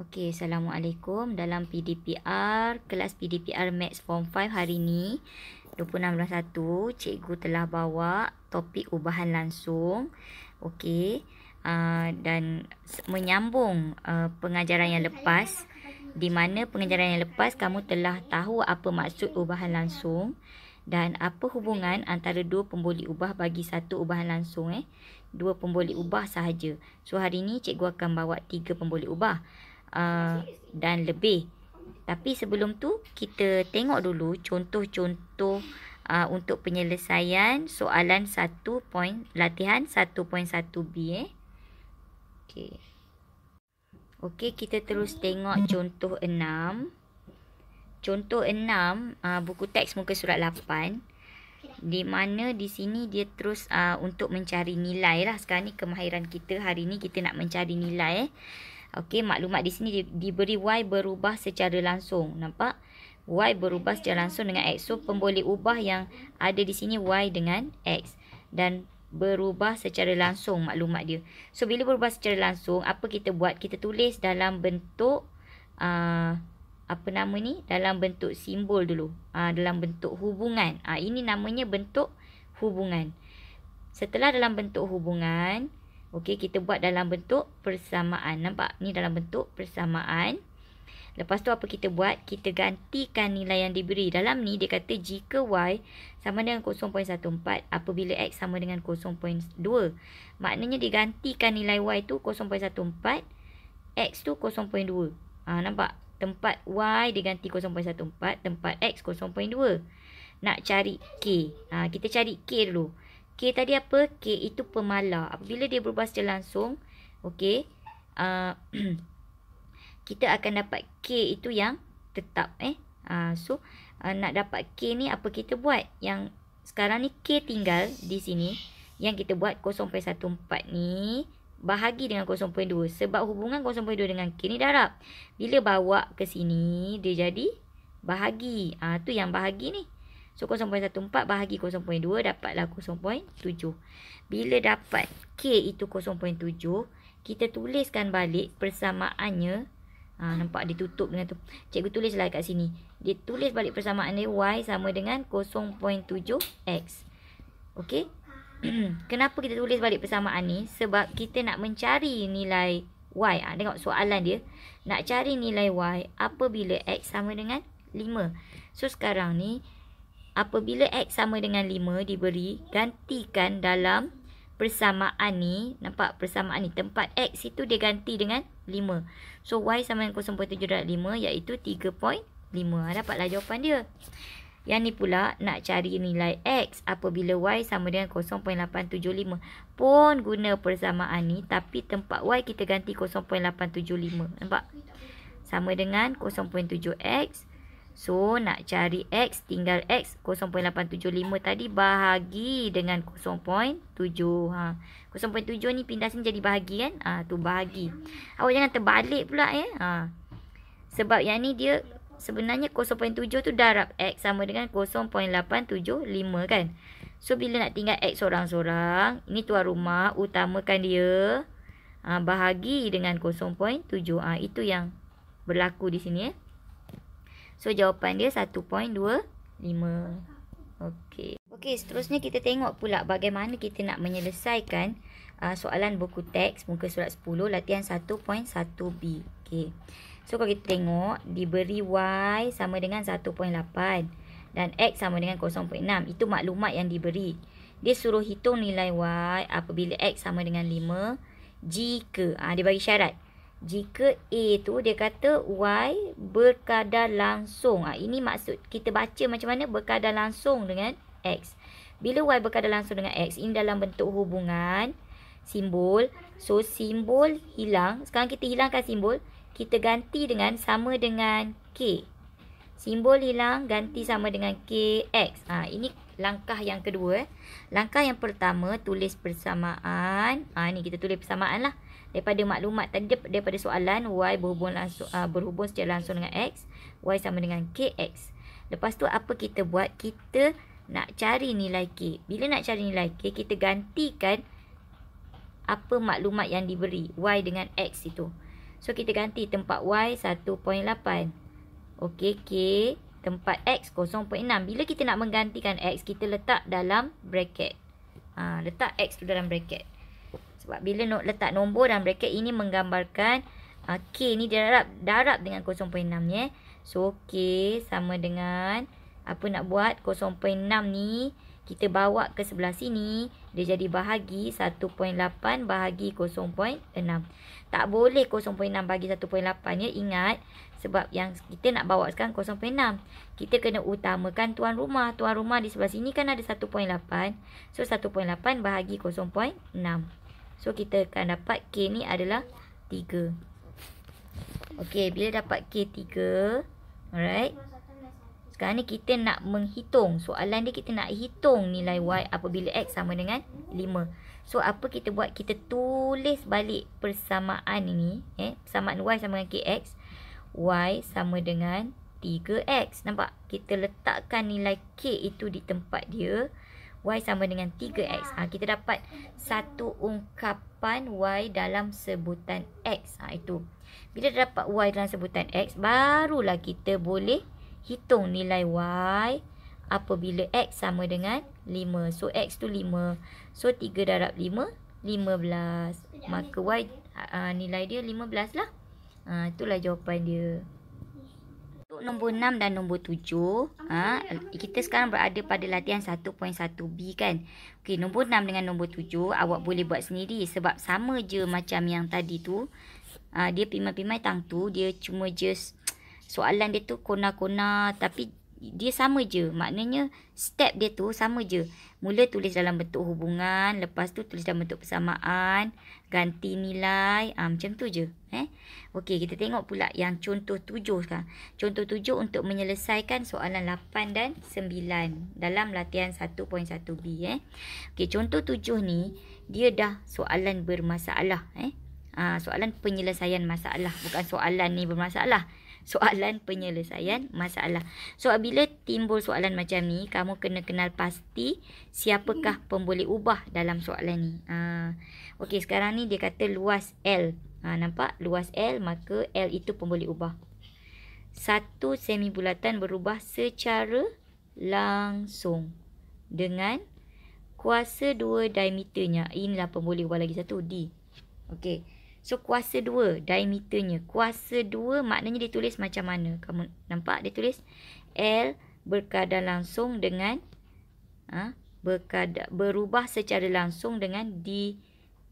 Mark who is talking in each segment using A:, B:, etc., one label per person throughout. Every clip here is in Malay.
A: Okey, Assalamualaikum. Dalam PDPR, kelas PDPR Maths Form 5 hari ini, 26/1, cikgu telah bawa topik ubahan langsung. Okey, dan menyambung pengajaran yang lepas, di mana pengajaran yang lepas kamu telah tahu apa maksud ubahan langsung dan apa hubungan antara dua pemboleh ubah bagi satu ubahan langsung. Dua pemboleh ubah sahaja. So hari ini cikgu akan bawa 3 pemboleh ubah dan lebih. Tapi sebelum tu kita tengok dulu contoh-contoh untuk penyelesaian soalan latihan 1.1b. Okey. Okey, kita terus tengok contoh 6. Contoh 6 buku teks muka surat 8. Di mana di sini dia terus untuk mencari nilai lah. Sekarang ni kemahiran kita hari ni kita nak mencari nilai. Okey, maklumat di sini diberi Y berubah secara langsung. Nampak? Y berubah secara langsung dengan X. So, pemboleh ubah yang ada di sini Y dengan X. Dan berubah secara langsung maklumat dia. So, bila berubah secara langsung, apa kita buat? Kita tulis dalam bentuk, dalam bentuk simbol dulu. Dalam bentuk hubungan. Ini namanya bentuk hubungan. Setelah dalam bentuk hubungan, okey, kita buat dalam bentuk persamaan. Nampak? Ni dalam bentuk persamaan. Lepas tu apa kita buat? Kita gantikan nilai yang diberi. Dalam ni dia kata jika Y sama dengan 0.14 apabila X sama dengan 0.2. Maknanya digantikan nilai Y tu 0.14, X tu 0.2. Nampak? Tempat Y diganti 0.14, tempat X 0.2. Nak cari K. Kita cari K dulu. K tadi apa? K itu pemalar. Apabila dia berubah secara langsung, okey, kita akan dapat K itu yang tetap. So, nak dapat K ni apa kita buat? Yang sekarang ni K tinggal di sini. Yang kita buat 0.14 ni bahagi dengan 0.2. Sebab hubungan 0.2 dengan K ni darab. Bila bawa ke sini, dia jadi bahagi. Tu yang bahagi ni. So, 0.14 bahagi 0.2 dapatlah 0.7. Bila dapat K itu 0.7, kita tuliskan balik persamaannya. Nampak dia tutup dengan tu. Cikgu tulislah kat sini. Dia tulis balik persamaan dia Y sama dengan 0.7X. Okey. Kenapa kita tulis balik persamaan ni? Sebab kita nak mencari nilai Y. Tengok soalan dia. Nak cari nilai Y apabila X sama dengan 5. So, sekarang ni apabila X sama dengan 5 diberi, gantikan dalam persamaan ni. Nampak persamaan ni? Tempat X itu dia ganti dengan 5. So, Y sama dengan 0.7/5 iaitu 3.5. Dapatlah jawapan dia. Yang ni pula nak cari nilai X apabila Y sama dengan 0.875. Pun guna persamaan ni tapi tempat Y kita ganti 0.875. Nampak? Sama dengan 0.7X. So, nak cari X, tinggal X 0.875 tadi bahagi dengan 0.7. 0.7 ni pindah sini jadi bahagi kan? Tu bahagi. Awak jangan terbalik pula sebab yang ni dia sebenarnya 0.7 tu darab X sama dengan 0.875 kan? So, bila nak tinggal X sorang-sorang, ini tuan rumah, utamakan dia bahagi dengan 0.7. Itu yang berlaku di sini. So, jawapan dia 1.25. Okey. Okey, seterusnya kita tengok pula bagaimana kita nak menyelesaikan soalan buku teks muka surat 10 latihan 1.1b. Okey. So, kalau kita tengok diberi Y sama dengan 1.8 dan X sama dengan 0.6. Itu maklumat yang diberi. Dia suruh hitung nilai Y apabila X sama dengan 5 jika dia bagi syarat. Jika A tu dia kata Y berkadar langsung. Ini maksud kita baca macam mana berkadar langsung dengan X. Bila Y berkadar langsung dengan X, ini dalam bentuk hubungan simbol. So, simbol hilang. Sekarang kita hilangkan simbol. Kita ganti dengan sama dengan K. Simbol hilang, ganti sama dengan KX. Ini langkah yang kedua. Langkah yang pertama, tulis persamaan. Ni kita tulis persamaan lah. Daripada maklumat tadi, daripada soalan Y berhubung secara langsung dengan X, Y sama dengan KX. Lepas tu apa kita buat? Kita nak cari nilai K. Bila nak cari nilai K, kita gantikan apa maklumat yang diberi Y dengan X itu. So kita ganti tempat Y 1.8. Okey, K tempat X 0.6. Bila kita nak menggantikan X, kita letak dalam bracket. Letak X tu dalam bracket. Sebab bila letak nombor dalam bracket, ini menggambarkan K ni darab dengan 0.6 ni. So K sama dengan apa nak buat, 0.6 ni kita bawa ke sebelah sini, dia jadi bahagi 1.8 bahagi 0.6. Tak boleh 0.6 bagi 1.8 ya, ingat. Sebab yang kita nak bawa sekarang 0.6. Kita kena utamakan tuan rumah. Tuan rumah di sebelah sini kan ada 1.8. So 1.8 bahagi 0.6. So kita akan dapat K ni adalah 3. Okey, bila dapat K 3, alright. Sekarang ni kita nak menghitung. Soalan dia kita nak hitung nilai Y apabila X sama dengan 5. So apa kita buat? Kita tulis balik persamaan ini. Persamaan Y sama dengan KX. Y sama dengan 3X. Nampak? Kita letakkan nilai K itu di tempat dia. Y sama dengan 3X. Kita dapat satu ungkapan Y dalam sebutan X. Itu. Bila dapat Y dalam sebutan X, barulah kita boleh hitung nilai Y apabila X sama dengan 5. So X tu 5. So 3 darab 5, 15. Maka Y nilai dia 15 lah. Itulah jawapan dia. Untuk nombor 6 dan nombor 7, kita sekarang berada pada latihan 1.1B kan. Okey, nombor 6 dengan nombor 7 awak boleh buat sendiri sebab sama je macam yang tadi tu. Dia pimai-pimai tang tu, dia cuma just soalan dia tu kona-kona tapi dia sama je. Maknanya step dia tu sama je. Mula tulis dalam bentuk hubungan, lepas tu tulis dalam bentuk persamaan, ganti nilai, macam tu je. Okey, kita tengok pula yang contoh 7 sekarang. Contoh 7 untuk menyelesaikan soalan 8 dan 9 dalam latihan 1.1B. Okey, contoh 7 ni dia dah soalan bermasalah. Soalan penyelesaian masalah, bukan soalan ni bermasalah. Soalan penyelesaian masalah. So bila timbul soalan macam ni, kamu kena kenal pasti siapakah pemboleh ubah dalam soalan ni. Okey, sekarang ni dia kata luas L. Nampak? Luas L, maka L itu pemboleh ubah. Satu semi bulatan berubah secara langsung dengan kuasa 2 diameternya. Inilah pemboleh ubah lagi satu, D. Okey. So kuasa 2 diameternya. Kuasa 2 maknanya dia tulis macam mana? Kamu nampak dia tulis L berkadar langsung dengan berubah secara langsung dengan D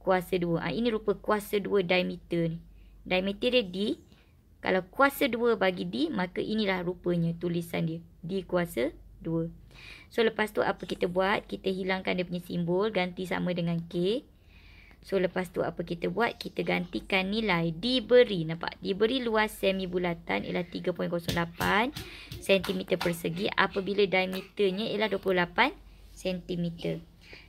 A: kuasa 2. Ini rupa kuasa 2 diameter ni. Diameter dia D. Kalau kuasa 2 bagi D, maka inilah rupanya tulisan dia. D kuasa 2. So lepas tu apa kita buat? Kita hilangkan dia punya simbol, ganti sama dengan K. So lepas tu apa kita buat? Kita gantikan nilai diberi. Nampak? Diberi luas semi bulatan ialah 3.08 cm persegi apabila diameternya ialah 28 cm.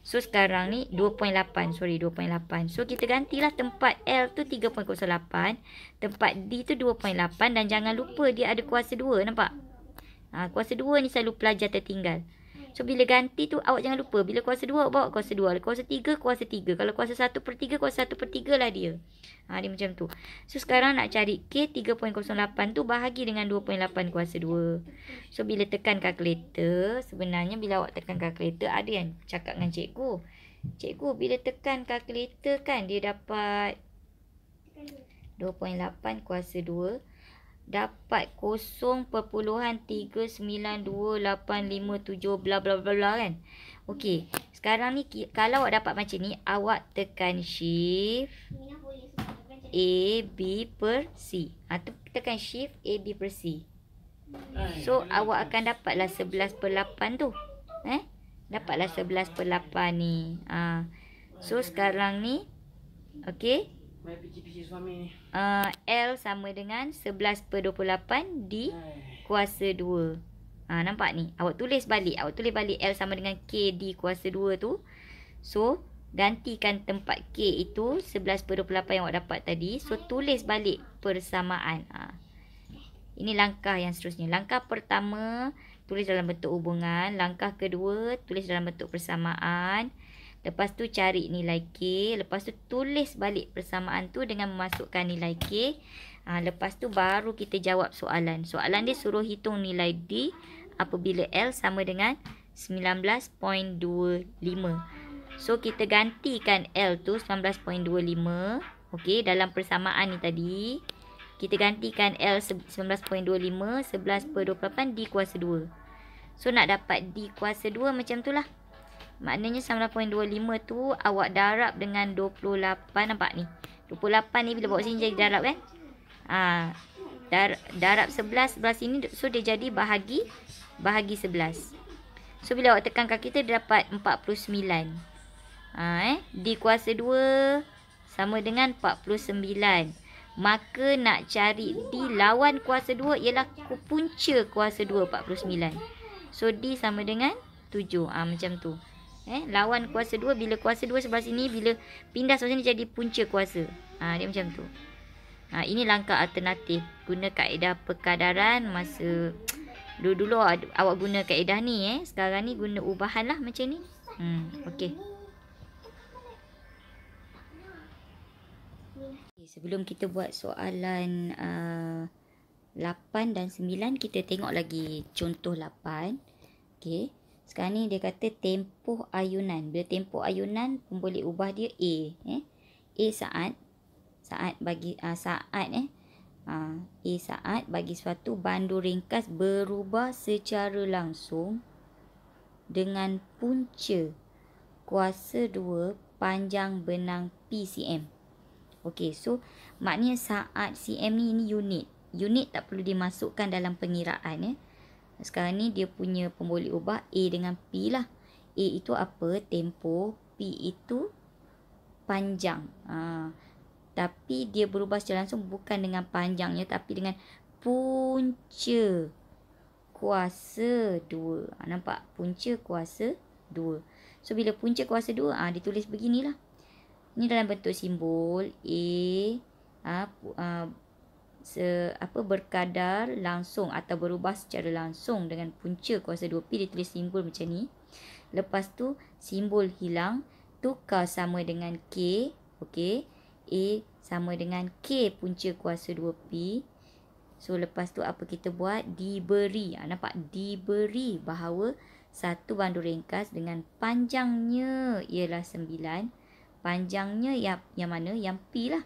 A: So sekarang ni 2.8. So kita gantilah tempat L tu 3.08, tempat D tu 2.8 dan jangan lupa dia ada kuasa 2. Nampak? Kuasa 2 ni selalu pelajar tertinggal. So bila ganti tu awak jangan lupa. Bila kuasa 2 bawa kuasa 2. Kalau kuasa 3, kuasa 3. Kalau kuasa 1/3, kuasa 1/3 lah dia. Dia macam tu. So sekarang nak cari K 3.08 tu bahagi dengan 2.8 kuasa 2. So bila tekan kalkulator, sebenarnya bila awak tekan kalkulator ada yang cakap dengan cikgu. Cikgu bila tekan kalkulator kan dia dapat 2.8 kuasa 2. Dapat 0.3928557 bla bla bla bla kan. Okey, sekarang ni kalau awak dapat macam ni, awak tekan shift A B per C. Tekan shift A B per C. So awak akan dapatlah 11/8 tu. Dapatlah 11/8 ni. So sekarang ni okey. L sama dengan 11/28 di kuasa 2. Nampak ni? Awak tulis balik L sama dengan K di kuasa 2 tu. So gantikan tempat K itu 11/28 yang awak dapat tadi. So tulis balik persamaan. Ini langkah yang seterusnya. Langkah pertama tulis dalam bentuk hubungan. Langkah kedua tulis dalam bentuk persamaan. Lepas tu cari nilai K. Lepas tu tulis balik persamaan tu dengan memasukkan nilai K. Lepas tu baru kita jawab soalan. Soalan dia suruh hitung nilai D apabila L sama dengan 19.25. So kita gantikan L tu 19.25. Okey, dalam persamaan ni tadi kita gantikan L 19.25, 11/28 D kuasa 2. So nak dapat D kuasa 2 macam tu lah. Maknanya 19.25 tu awak darab dengan 28. Nampak ni? 28 ni bila bawa sini jadi darab kan? Darab 11 sebelah sini. So dia jadi bahagi 11. So bila awak tekan kaki tu dia dapat 49. D kuasa 2 sama dengan 49. Maka nak cari D lawan kuasa 2 ialah punca kuasa 2 49. So D sama dengan 7. Macam tu. Lawan kuasa 2, bila kuasa 2 sebelah sini, bila pindah sebelah sini jadi punca kuasa. Dia macam tu. Ini langkah alternatif. Guna kaedah perkadaran masa dulu-dulu awak guna kaedah ni. Sekarang ni guna ubahan lah macam ni. Okey. Sebelum kita buat soalan 8 dan 9, kita tengok lagi contoh 8. Okey. Sekarang ni dia kata tempoh ayunan. Bila tempoh ayunan pun boleh ubah dia A. A saat. Saat bagi saat A saat bagi suatu bandu ringkas berubah secara langsung dengan punca kuasa 2 panjang benang P cm. Okey, so maknanya saat cm ni ini unit. Unit tak perlu dimasukkan dalam pengiraan. Sekarang ni dia punya pun boleh ubah A dengan P lah. A itu apa? Tempoh. P itu panjang. Tapi dia berubah secara langsung bukan dengan panjangnya, tapi dengan punca kuasa 2. Nampak? Punca kuasa 2. So bila punca kuasa 2, ditulis beginilah. Ini dalam bentuk simbol A berkadar langsung atau berubah secara langsung dengan punca kuasa 2P. Dia tulis simbol macam ni. Lepas tu simbol hilang, tukar sama dengan K. Okey. A sama dengan K punca kuasa 2P. So lepas tu apa kita buat? Diberi. Nampak? Diberi bahawa satu bandu ringkas dengan panjangnya ialah 9. Panjangnya yang mana? Yang P lah.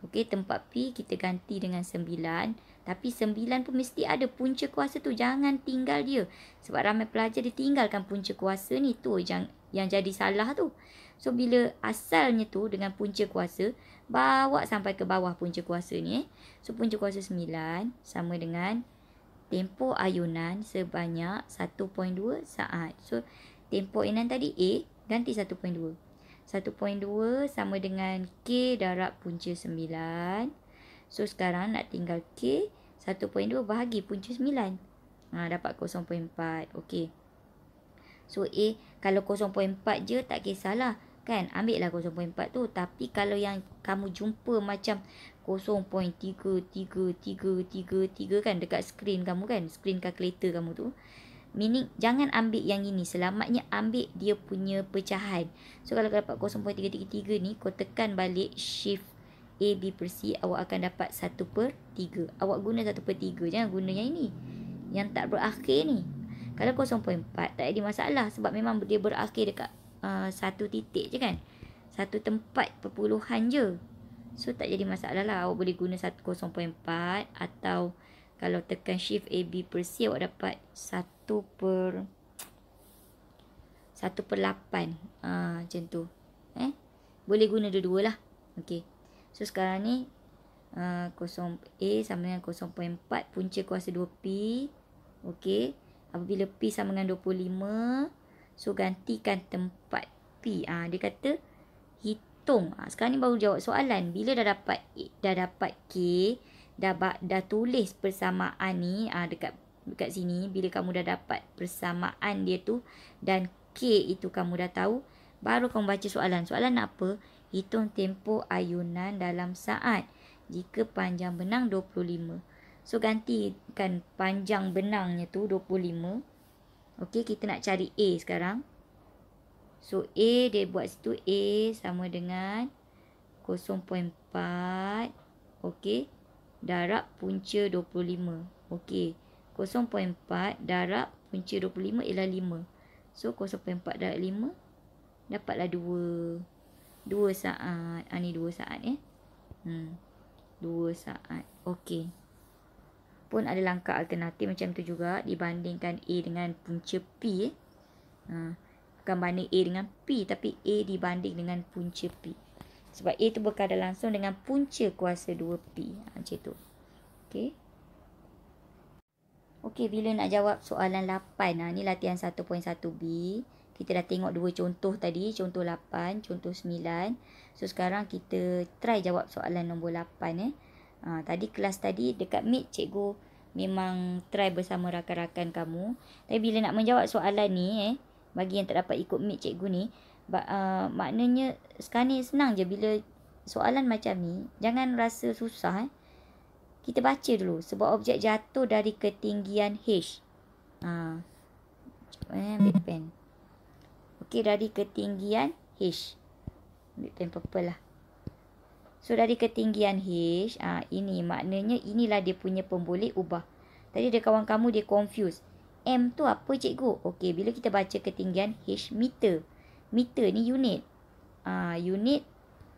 A: Okey, tempat P kita ganti dengan 9. Tapi 9 pun mesti ada punca kuasa tu. Jangan tinggal dia. Sebab ramai pelajar dia tinggalkan punca kuasa ni. Tu yang jadi salah tu. So, bila asalnya tu dengan punca kuasa, bawa sampai ke bawah punca kuasa ni. So, punca kuasa 9 sama dengan tempoh ayunan sebanyak 1.2 saat. So, tempoh ayunan tadi A ganti 1.2. 1.2 sama dengan K darab punca 9. So, sekarang nak tinggal K. 1.2 bahagi punca 9. Dapat 0.4. Okey. So, A kalau 0.4 je tak kisahlah. Kan? Ambil lah 0.4 tu. Tapi kalau yang kamu jumpa macam 0.3333 kan dekat skrin kamu kan. Skrin kalkulator kamu tu. Meaning jangan ambil yang ini. Selamatnya ambil dia punya pecahan. So kalau dapat 0.333 ni, kau tekan balik shift A, B per C, awak akan dapat 1/3. Awak guna 1/3. Jangan guna yang ini. Yang tak berakhir ni. Kalau 0.4 tak ada masalah. Sebab memang dia berakhir dekat satu titik je kan. Satu tempat perpuluhan je. So tak jadi masalah lah. Awak boleh guna 0.4 atau kalau tekan shift A, B per C, awak dapat 1/8. Macam tu. Boleh guna dua-dua lah. Okey. So sekarang ni 0 A sama dengan 0.4 punca kuasa 2P. Okey. Apabila P sama dengan 25, so gantikan tempat P. Dia kata hitung. Sekarang ni baru jawab soalan. Bila dah dapat K, dah tulis persamaan ni dekat sini. Bila kamu dah dapat persamaan dia tu dan K itu kamu dah tahu, baru kamu baca soalan. Soalan apa? Hitung tempoh ayunan dalam saat jika panjang benang 25. So gantikan panjang benangnya tu 25. Okey, kita nak cari A sekarang. So A dia buat situ, A sama dengan 0.4. Okey. Darab punca 25. Okey. 0.4 darab punca 25 ialah 5. So 0.4 darab 5 dapatlah 2. 2 saat. Ni 2 saat 2 saat. Okey. Pun ada langkah alternatif macam tu juga, dibandingkan A dengan punca P. Bukan banding A dengan P, tapi A dibanding dengan punca P. Sebab A tu berkadar langsung dengan punca kuasa 2P. Macam tu. Okey. Okey, bila nak jawab soalan 8. Ni latihan 1.1B. Kita dah tengok 2 contoh tadi. Contoh 8, contoh 9. So, sekarang kita try jawab soalan nombor 8. Tadi kelas tadi dekat Meet, cikgu memang try bersama rakan-rakan kamu. Tapi bila nak menjawab soalan ni, bagi yang tak dapat ikut Meet cikgu ni, maknanya sekarang ni senang je. Bila soalan macam ni, jangan rasa susah. Kita baca dulu. Sebuah objek jatuh dari ketinggian H. Ambil pen. Okey, dari ketinggian H. Ambil pen purple lah. So, dari ketinggian H. Ini maknanya inilah dia punya pemboleh ubah. Tadi ada kawan kamu dia confuse. M tu apa cikgu? Okey, bila kita baca ketinggian H meter. Meter ni unit. Unit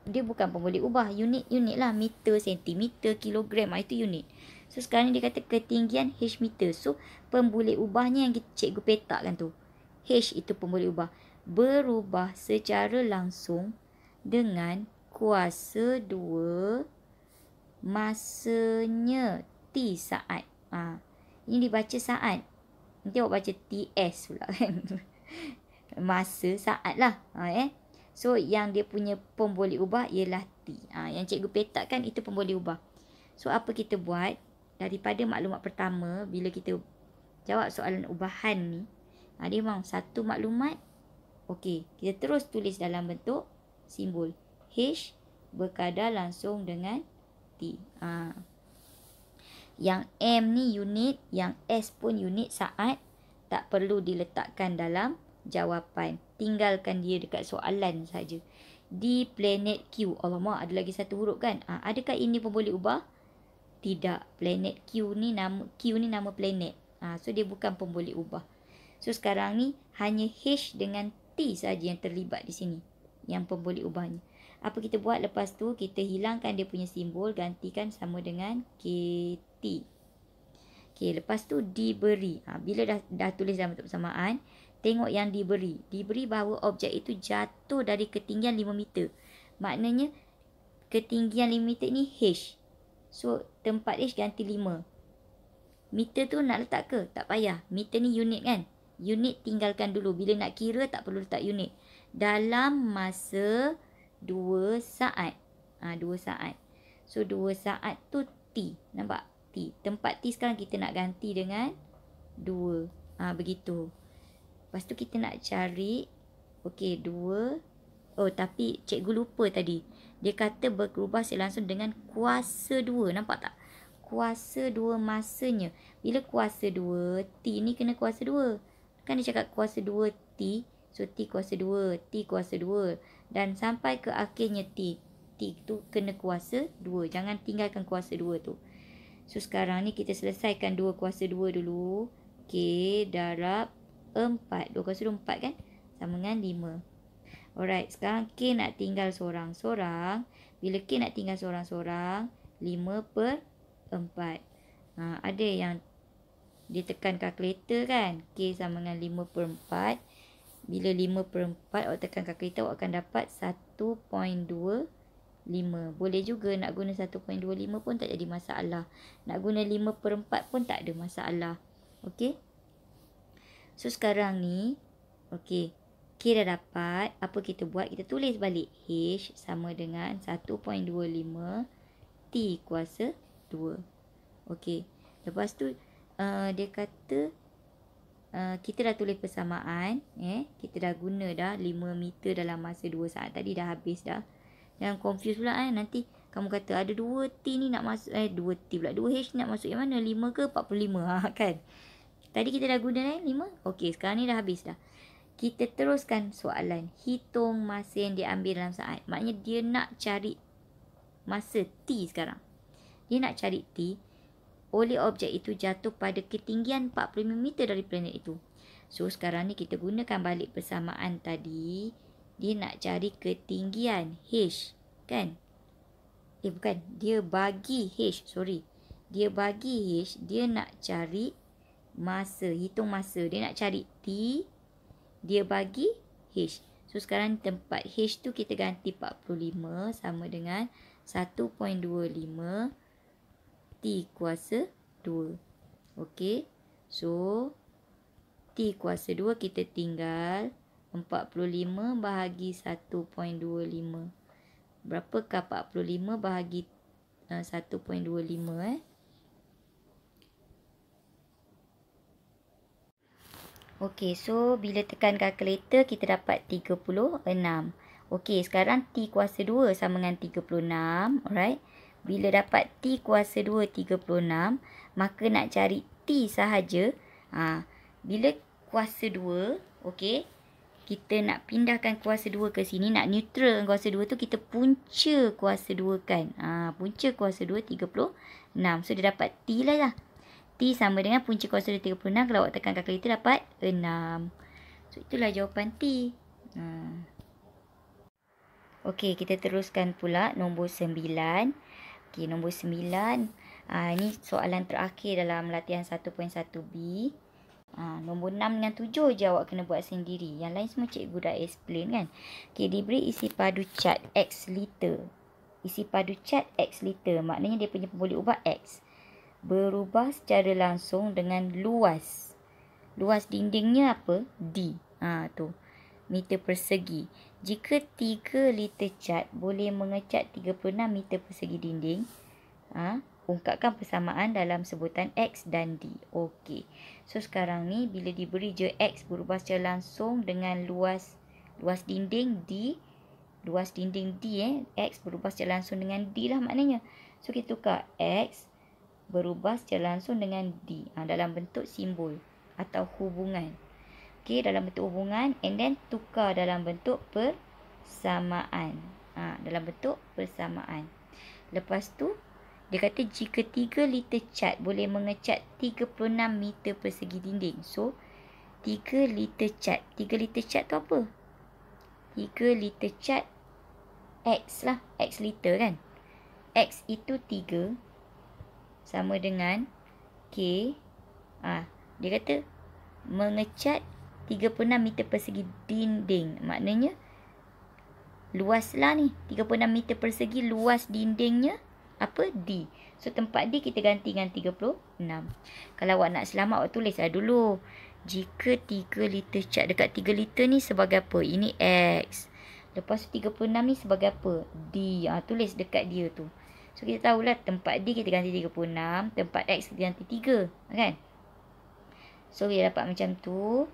A: dia bukan pemboleh ubah. Unit lah. Meter, sentimeter, kilogram. Itu unit. So, sekarang dia kata ketinggian H meter. So, pemboleh ubahnya yang cikgu petakkan tu. H itu pemboleh ubah. Berubah secara langsung dengan kuasa 2 masanya T saat. Ini dibaca saat. Nanti awak baca TS pula kan. Masa saat lah. So, yang dia punya pemboleh ubah ialah T. Yang cikgu petakkan itu pemboleh ubah. So, apa kita buat? Daripada maklumat pertama, bila kita jawab soalan ubahan ni, dia memang satu maklumat. Okey, kita terus tulis dalam bentuk simbol. H berkadar langsung dengan T. Yang M ni unit, yang S pun unit saat. Tak perlu diletakkan dalam jawapan. Tinggalkan dia dekat soalan saja. Di planet Q. Alamak, ada lagi satu huruf kan? Adakah ini pemboleh ubah? Tidak. Planet Q ni nama planet. So, dia bukan pemboleh ubah. So, sekarang ni hanya H dengan T saja yang terlibat di sini. Yang pemboleh ubahnya. Apa kita buat lepas tu? Kita hilangkan dia punya simbol. Gantikan sama dengan KT. Okey, lepas tu diberi. Bila dah tulis dalam bentuk persamaan, tengok yang diberi. Diberi bahawa objek itu jatuh dari ketinggian 5 meter. Maknanya ketinggian 5 meter ni H. So, tempat H ganti 5. Meter tu nak letak ke? Tak payah. Meter ni unit kan? Unit tinggalkan dulu. Bila nak kira tak perlu letak unit. Dalam masa 2 saat. 2 saat. So, 2 saat tu T. Nampak? T. Tempat T sekarang kita nak ganti dengan 2. Begitu. Lepas tu kita nak cari. Okey, 2. Oh, tapi cikgu lupa tadi. Dia kata berubah langsung dengan kuasa 2. Nampak tak? Kuasa 2 masanya. Bila kuasa 2, T ni kena kuasa 2. Kan dia cakap kuasa 2 T. So, T kuasa 2. T kuasa 2. Dan sampai ke akhirnya T. T tu kena kuasa 2. Jangan tinggalkan kuasa 2 tu. So, sekarang ni kita selesaikan 2 kuasa 2 dulu. K darab 4. 2 kuasa 2, 4 kan? Sama dengan 5. Alright, sekarang K nak tinggal sorang-sorang. Bila K nak tinggal sorang-sorang, 5/4. Ada yang dia tekan kalkulator kan? K sama dengan 5/4. Bila 5/4 awak tekan kalkulator, awak akan dapat 1.25. Boleh juga nak guna 1.25 pun tak jadi masalah. Nak guna 5/4 pun tak ada masalah. Okey? So, sekarang ni, okey, K dah dapat. Apa kita buat? Kita tulis balik. H sama dengan 1.25 T kuasa 2. Okey. Lepas tu, dia kata, kita dah tulis persamaan. Kita dah guna dah 5 meter dalam masa 2 saat. Tadi dah habis dah. Jangan confuse pula nanti kamu kata ada 2T ni nak masuk 2T pula 2H nak masuk yang mana 5 ke 45 kan. Tadi kita dah guna 5. Okey, sekarang ni dah habis dah. Kita teruskan soalan. Hitung masa yang diambil dalam saat. Maknanya dia nak cari masa T sekarang. Dia nak cari T oleh objek itu jatuh pada ketinggian 45 meter dari planet itu. So sekarang ni kita gunakan balik persamaan tadi. Dia nak cari ketinggian H, kan? Bukan. Dia bagi H, sorry. Dia bagi H, dia nak cari masa, hitung masa. Dia nak cari T, dia bagi H. So sekarang tempat H tu kita ganti 45 sama dengan 1.25 T kuasa 2. Okey. So T kuasa 2 kita tinggal 45 bahagi 1.25. Berapakah 45 bahagi 1.25 Okey, so bila tekan kalkulator kita dapat 36. Okey, sekarang T kuasa 2 sama dengan 36. Alright. Bila dapat T kuasa 2 36, maka nak cari T sahaja. Bila kuasa 2, okey, kita nak pindahkan kuasa 2 ke sini, nak neutral kuasa 2 tu, kita punca kuasa 2 kan. Punca kuasa 2 36. So dia dapat T lah. T sama dengan punca kuasa 2 36. Kalau awak tekan kalkulator dapat 6. So itulah jawapan T. Okey, kita teruskan pula nombor 9. Okey, nombor 9. Ini soalan terakhir dalam latihan 1.1B. Nombor 6 dengan 7 je awak kena buat sendiri. Yang lain semua cikgu dah explain kan. Okey, diberi isi padu cat X liter. Isi padu cat X liter. Maknanya dia punya boleh ubah X. Berubah secara langsung dengan luas. Luas dindingnya apa? D. Tu. Meter persegi. Jika 3 liter cat boleh mengecat 36 meter persegi dinding, ungkapkan persamaan dalam sebutan X dan D. Okey. So sekarang ni bila diberi je X berubah secara langsung dengan luas dinding D. Luas dinding D X berubah secara langsung dengan D lah maknanya. So kita tukar X berubah secara langsung dengan D dalam bentuk simbol atau hubungan. Okey, dalam bentuk hubungan and then tukar dalam bentuk persamaan. Dalam bentuk persamaan. Lepas tu dia kata jika 3 liter cat boleh mengecat 36 meter persegi dinding. So 3 liter cat. 3 liter cat tu apa? 3 liter cat X lah. X liter kan. X itu 3 sama dengan K. Dia kata mengecat 36 meter persegi dinding. Maknanya luas lah ni. 36 meter persegi luas dindingnya apa? D. So tempat D kita ganti dengan 36. Kalau awak nak selamat awak tulis dulu. Jika 3 liter cat dekat 3 liter ni sebagai apa? Ini X. Lepas 36 ni sebagai apa? D. Tulis dekat dia tu. So kita tahulah tempat D kita ganti 36. Tempat X kita ganti 3. Kan? So kita dapat macam tu.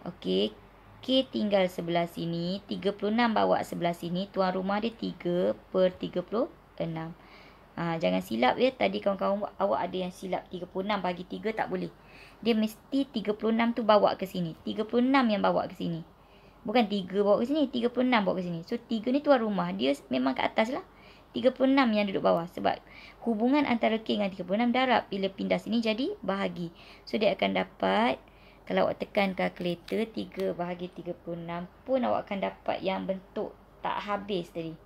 A: Okey. K tinggal sebelah sini. 36 bawa sebelah sini. Tuan rumah dia 3/36. Jangan silap ya. Tadi kawan-kawan awak ada yang silap 36 bagi 3 tak boleh. Dia mesti 36 tu bawa ke sini. 36 yang bawa ke sini. Bukan 3 bawa ke sini. 36 bawa ke sini. So 3 ni tuan rumah. Dia memang ke atas lah. 36 yang duduk bawah. Sebab hubungan antara K dengan 36 darab. Bila pindah sini jadi bahagi. So dia akan dapat. Kalau awak tekan kalkulator 3 bahagi 36 pun awak akan dapat yang bentuk tak habis tadi.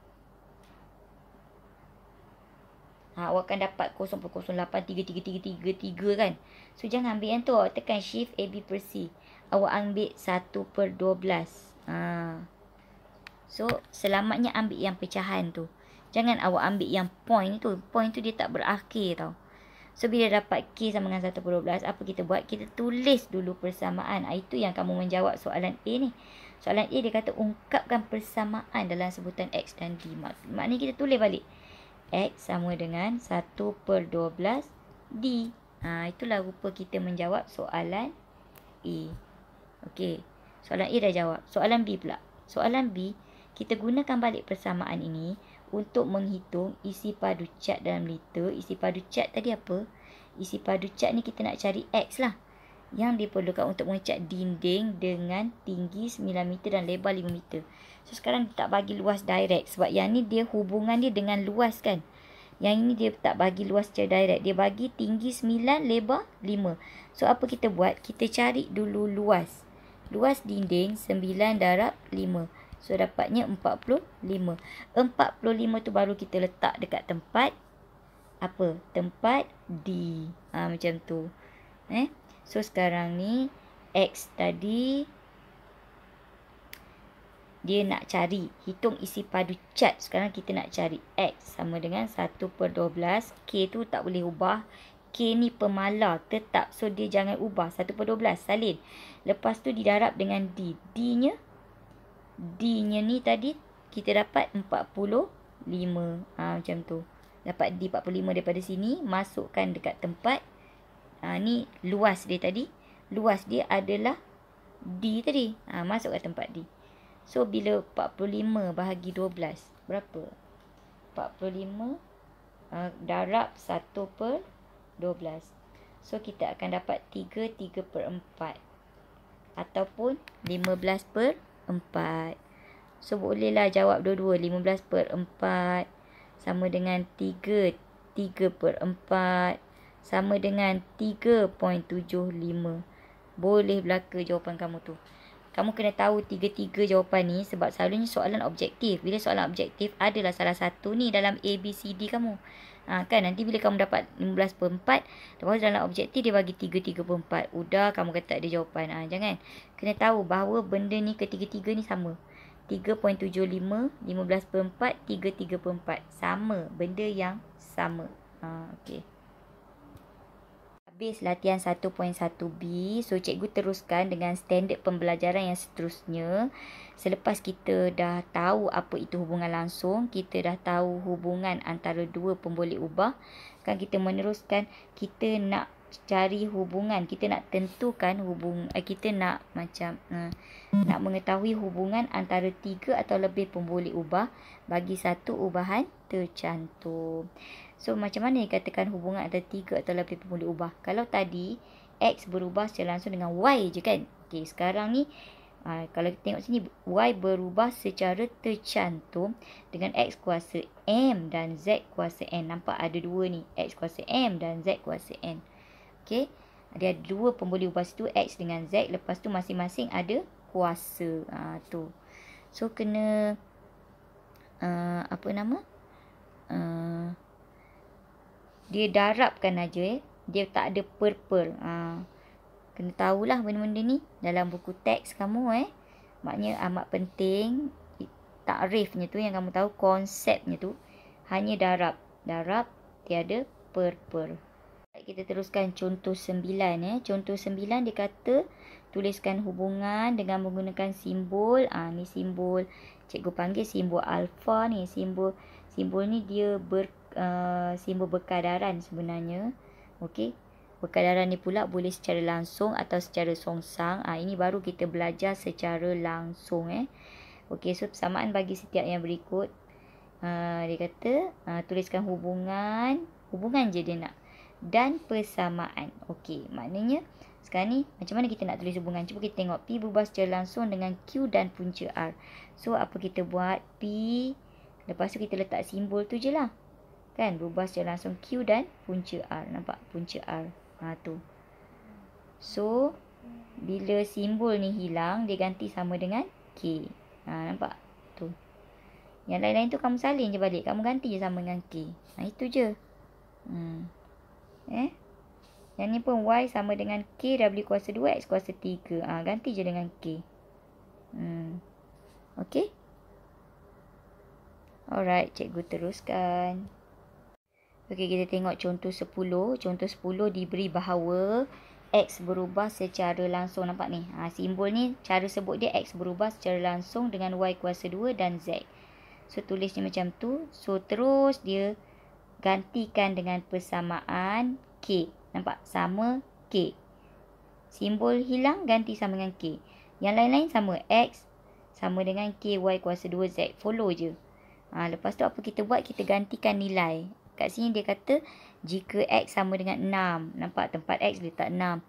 A: Awak akan dapat 0.083333 kan. So jangan ambil yang tu. Awak tekan shift AB per C. Awak ambil 1/12. So selamatnya ambil yang pecahan tu. Jangan awak ambil yang point tu. Point tu dia tak berakhir tau. So bila dapat K sama dengan 1/12. Apa kita buat? Kita tulis dulu persamaan. Itu yang kamu menjawab soalan A ni. Soalan A dia kata ungkapkan persamaan dalam sebutan X dan D. Maknanya kita tulis balik. X sama dengan 1/12 D. Itulah rupa kita menjawab soalan A. Okey. Soalan A dah jawab. Soalan B pula. Soalan B, kita gunakan balik persamaan ini untuk menghitung isi padu cat dalam liter. Isi padu cat tadi apa? Isi padu cat ni kita nak cari X lah. yang diperlukan untuk mengecat dinding dengan tinggi 9 meter dan lebar 5 meter. So sekarang dia tak bagi luas direct sebab yang ni dia hubungan dia dengan luas kan. Yang ini dia tak bagi luas secara direct. Dia bagi tinggi 9, lebar 5. So apa kita buat? Kita cari dulu luas. Luas dinding 9 darab 5. So dapatnya 45. 45 tu baru kita letak dekat tempat apa? Tempat D. Macam tu. So sekarang ni X tadi dia nak cari, hitung isi padu cat. Sekarang kita nak cari X sama dengan 1/12. K tu tak boleh ubah. K ni pemala, tetap. So dia jangan ubah. 1/12 salin. Lepas tu didarab dengan D. D nya ni tadi kita dapat 45. Macam tu. Dapat D 45 daripada sini. Masukkan dekat tempat. Ni luas dia tadi. Luas dia adalah D tadi. Masuk kat tempat D. So, bila 45 bahagi 12, berapa? 45 darab 1/12. So, kita akan dapat 3/4. Ataupun 15/4. So, bolehlah jawab dua-dua. 15/4 sama dengan 3/4 sama dengan 3.75. Boleh belaka jawapan kamu tu. Kamu kena tahu tiga-tiga jawapan ni sebab selalunya soalan objektif. Bila soalan objektif adalah salah satu ni dalam A, B, C, D kamu. Kan nanti bila kamu dapat 15/4, lepas tu dalam objektif dia bagi 3/4. Udah kamu kata tak ada jawapan. Jangan. Kena tahu bahawa benda ni ketiga-tiga ni sama. 3.75, 15/4, 3/4. Sama. Benda yang sama. Okey. Habis latihan 1.1B. So, cikgu teruskan dengan standard pembelajaran yang seterusnya. Selepas kita dah tahu apa itu hubungan langsung, kita dah tahu hubungan antara dua pemboleh ubah, kan kita meneruskan, kita nak cari hubungan, kita nak tentukan kita nak nak mengetahui hubungan antara 3 atau lebih pemboleh ubah bagi satu ubahan tercantum. So, macam mana dikatakan hubungan antara 3 atau lebih pemboleh ubah? Kalau tadi, X berubah secara langsung dengan Y je kan? Okey, sekarang ni, kalau kita tengok sini, Y berubah secara tercantum dengan X kuasa M dan Z kuasa N. Nampak ada dua ni, X kuasa M dan Z kuasa N. Okey, dia ada dua pemboleh ubah situ, X dengan Z. Lepas tu masing-masing ada kuasa. Tu. So, kena, dia darabkan aja dia tak ada per. Kena tahulah benda-benda ni dalam buku teks kamu maknanya amat penting takrifnya tu yang kamu tahu, konsepnya tu hanya darab tiada per. Kita teruskan contoh 9 Contoh 9 dia kata tuliskan hubungan dengan menggunakan simbol. Ni simbol cikgu panggil simbol alfa ni. Simbol ni dia simbol berkadaran sebenarnya. Okey. Berkadaran ni pula boleh secara langsung atau secara songsang. Ini baru kita belajar secara langsung Okey, so persamaan bagi setiap yang berikut. Dia kata tuliskan hubungan je dia nak. Dan persamaan. Okey, maknanya sekarang ni macam mana kita nak tulis hubungan? Cuba kita tengok P berubah secara langsung dengan Q dan punca R. So, apa kita buat? P, lepas tu kita letak simbol tu je lah. Kan, berubah secara langsung Q dan punca R. Nampak? Punca R. Tu. So, bila simbol ni hilang, dia ganti sama dengan K. Nampak? Tu. Yang lain-lain tu kamu salin je balik. Kamu ganti je sama dengan K. Itu je. Yang ni pun Y sama dengan K, W kuasa 2, X kuasa 3. Ganti je dengan K. Okey? Alright, cikgu teruskan. Okey, kita tengok contoh 10. Contoh 10 diberi bahawa X berubah secara langsung. Nampak ni? Simbol ni, cara sebut dia X berubah secara langsung dengan Y kuasa 2 dan Z. So, tulisnya macam tu. So, terus dia gantikan dengan persamaan K. Nampak? Sama K. Simbol hilang, ganti sama dengan K. Yang lain-lain sama. X sama dengan K, Y kuasa 2, Z. Follow je. Lepas tu apa kita buat? Kita gantikan nilai. Kat sini dia kata Jika X sama dengan 6. Nampak tempat X letak 6.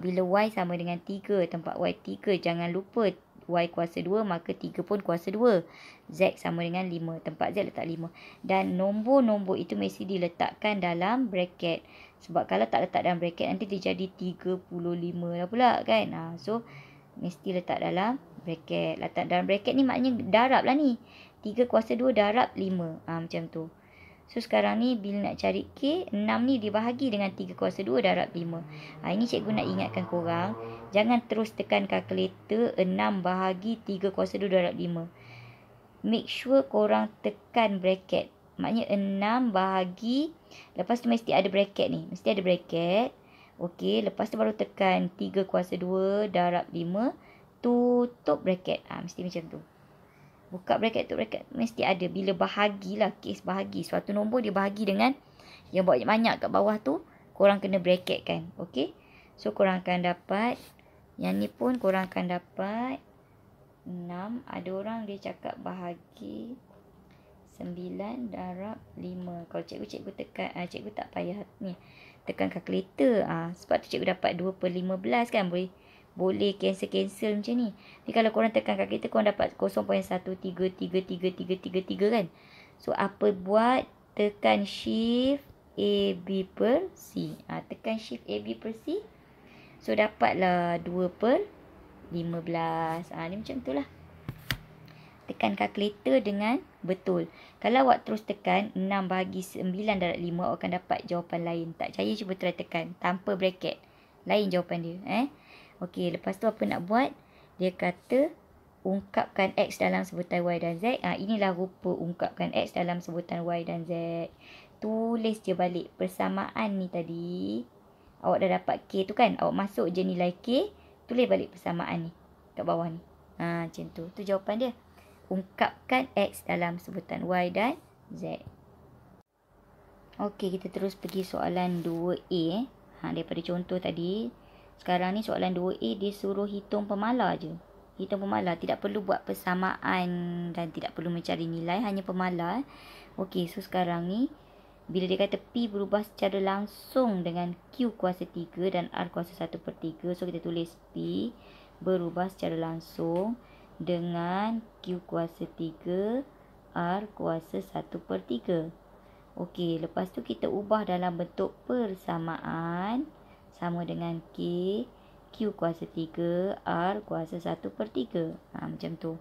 A: Bila Y sama dengan 3. Tempat Y 3. Jangan lupa Y kuasa 2 maka 3 pun kuasa 2. Z sama dengan 5. Tempat Z letak 5. Dan nombor-nombor itu mesti diletakkan dalam bracket. Sebab kalau tak letak dalam bracket nanti dia jadi 35 lah pula kan. So mesti letak dalam bracket. Letak dalam bracket ni maknanya darab lah ni. 3 kuasa 2 darab 5. Macam tu. So sekarang ni bila nak cari K, 6 ni dibahagi dengan 3 kuasa 2 darab 5. Ini cikgu nak ingatkan korang. Jangan terus tekan kalkulator 6 bahagi 3 kuasa 2 darab 5. Make sure korang tekan bracket. Maknanya 6 bahagi. Lepas tu mesti ada bracket ni. Mesti ada bracket. Okey, lepas tu baru tekan 3 kuasa 2 darab 5. Tutup bracket. Mesti macam tu. Buka bracket, tutup bracket. Mesti ada. Bila bahagilah. Kes bahagi. Suatu nombor dia bahagi dengan yang banyak kat bawah tu. Korang kena bracket kan. Okey. So korang akan dapat. Yang ni pun korang akan dapat 6. Ada orang dia cakap bahagi 9 darab 5. Kalau cikgu tekan. Cikgu tak payah ni. Tekan kalkulator. Sebab tu cikgu dapat 2/15 kan. Boleh cancel macam ni. Tapi kalau korang tekan kalkulator, korang dapat 0.1333333 kan. So, apa buat? Tekan shift A, B per C. Tekan shift A, B per C. So, dapatlah 2/15. Ni macam tu lah. Tekan kalkulator dengan betul. Kalau awak terus tekan 6 bahagi 9 darab 5, awak akan dapat jawapan lain. Tak percaya, cuba try tekan. Tanpa bracket. Lain jawapan dia. Okey, lepas tu apa nak buat? Dia kata ungkapkan X dalam sebutan Y dan Z. Inilah rupa ungkapkan X dalam sebutan Y dan Z. Tulis je balik persamaan ni tadi. Awak dah dapat K tu kan? Awak masuk je nilai K. Tulis balik persamaan ni. Kat bawah ni. Macam tu. Tu jawapan dia. Ungkapkan X dalam sebutan Y dan Z. Okey, kita terus pergi soalan 2A. Daripada contoh tadi. Sekarang ni soalan 2A dia suruh hitung pemala je. Hitung pemala. Tidak perlu buat persamaan dan tidak perlu mencari nilai. Hanya pemala. Okey, so sekarang ni. Bila dia kata P berubah secara langsung dengan Q kuasa 3 dan R kuasa 1/3. So kita tulis P berubah secara langsung dengan Q kuasa 3, R kuasa 1/3. Okey, lepas tu kita ubah dalam bentuk persamaan. Sama dengan K, Q kuasa 3, R kuasa 1/3. Macam tu.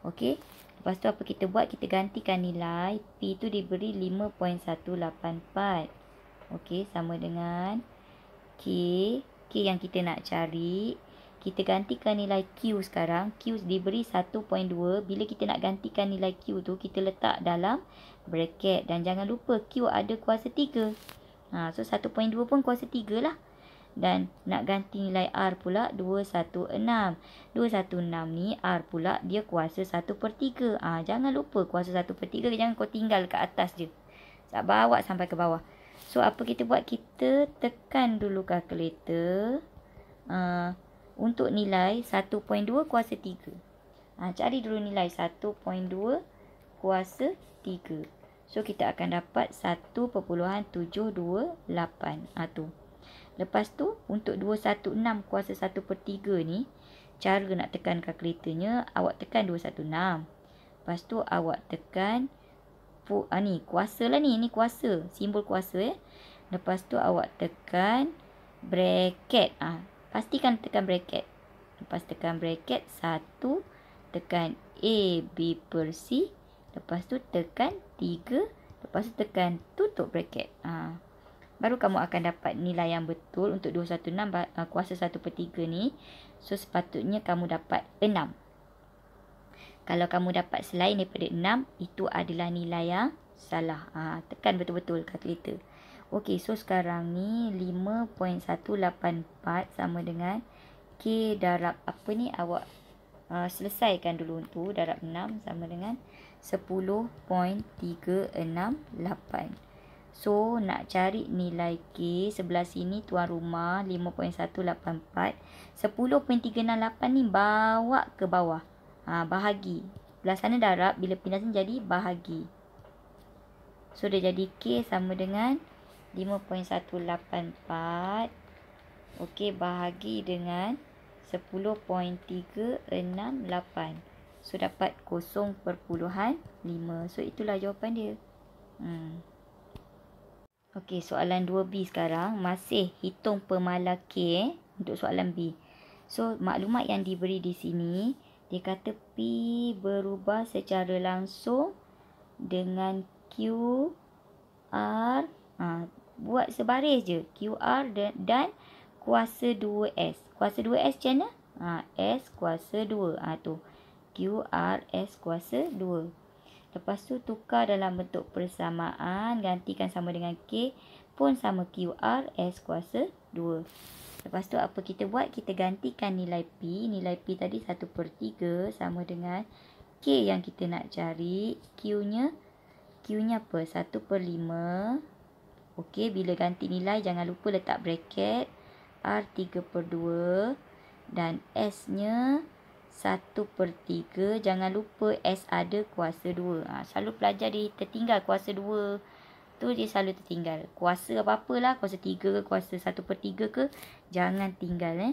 A: Okey. Lepas tu apa kita buat? Kita gantikan nilai. P tu diberi 5.184. Okey. Sama dengan K. K yang kita nak cari. Kita gantikan nilai Q sekarang. Q diberi 1.2. Bila kita nak gantikan nilai Q tu, kita letak dalam bracket. Dan jangan lupa Q ada kuasa 3. So 1.2 pun kuasa 3 lah. Dan nak ganti nilai R pula 216. 216 ni R pula dia kuasa 1/3. Jangan lupa kuasa 1/3. Jangan kau tinggal kat atas je. Bawa sampai ke bawah. So apa kita buat? Kita tekan dulu kalkulator. Untuk nilai 1.2 kuasa 3. Cari dulu nilai 1.2 kuasa 3. So kita akan dapat 1.728. Tu. Lepas tu, untuk 216 kuasa 1/3 ni, cara nak tekan kalkulatornya, awak tekan 216. Lepas tu, awak tekan, ni kuasa lah ni. Ni kuasa, simbol kuasa Lepas tu, awak tekan bracket. Pastikan tekan bracket. Lepas tekan bracket, 1, tekan A, B per C. Lepas tu, tekan 3. Lepas tu, tekan tutup bracket. Baru kamu akan dapat nilai yang betul untuk 216 kuasa 1/3 ni. So, sepatutnya kamu dapat 6. Kalau kamu dapat selain daripada 6, itu adalah nilai yang salah. Tekan betul-betul kalkulator. Okey, so sekarang ni 5.184 sama dengan K darab apa ni? Awak selesaikan dulu tu. Darab 6 sama dengan 10.368. So, nak cari nilai K. Sebelah sini tuan rumah 5.184. 10.368 ni bawa ke bawah. Bahagi. Belah sana darab. Bila pindah sini jadi bahagi. So, dia jadi K sama dengan 5.184. Okey, bahagi dengan 10.368. So, dapat 0.5. So, itulah jawapan dia. Okey, soalan 2B sekarang. Masih hitung pemala K untuk soalan B. So, maklumat yang diberi di sini, dia kata P berubah secara langsung dengan QR. Buat sebaris je. QR dan kuasa 2S. Kuasa 2S macam mana? S kuasa 2. Tu. QR S kuasa 2. Lepas tu tukar dalam bentuk persamaan. Gantikan sama dengan K. Pun sama QR S kuasa 2. Lepas tu apa kita buat? Kita gantikan nilai P. Nilai P tadi 1/3 sama dengan K yang kita nak cari. Q-nya apa? 1/5. Okey, bila ganti nilai jangan lupa letak bracket. R 3/2. Dan S-nya 1/3. Jangan lupa S ada kuasa 2. Selalu pelajar dia tertinggal kuasa 2. Tu dia selalu tertinggal. Kuasa apa-apalah. Kuasa 3 ke, kuasa 1/3 ke. Jangan tinggal.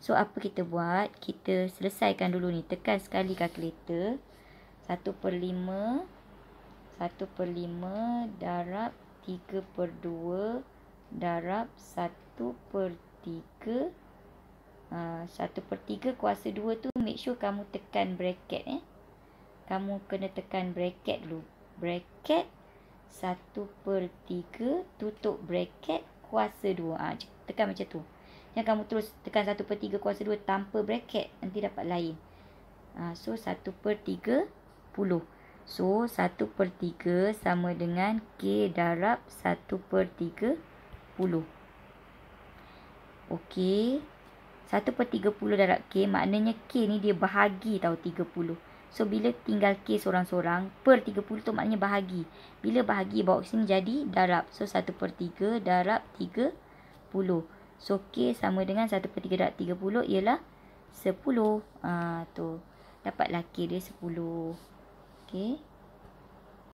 A: So, apa kita buat? Kita selesaikan dulu ni. Tekan sekali kalkulator. 1/5. 1/5 darab 3/2 darab 1/3. 1/3 kuasa 2 tu make sure kamu tekan bracket. Kamu kena tekan bracket dulu. Bracket 1/3 tutup bracket kuasa 2. Tekan macam tu. Yang kamu terus tekan 1/3 kuasa 2 tanpa bracket. Nanti dapat lain. So 1/30. So 1/3 sama dengan K darab 1/30. Okey. 1/30 darab K maknanya K ni dia bahagi tau 30. So bila tinggal K sorang-sorang per 30 tu maknanya bahagi. Bila bahagi bawa ke sini jadi darab. So 1/3 darab 30. So K sama dengan 1/3 darab 30 ialah 10. Tu. Dapatlah K dia 10. Okey.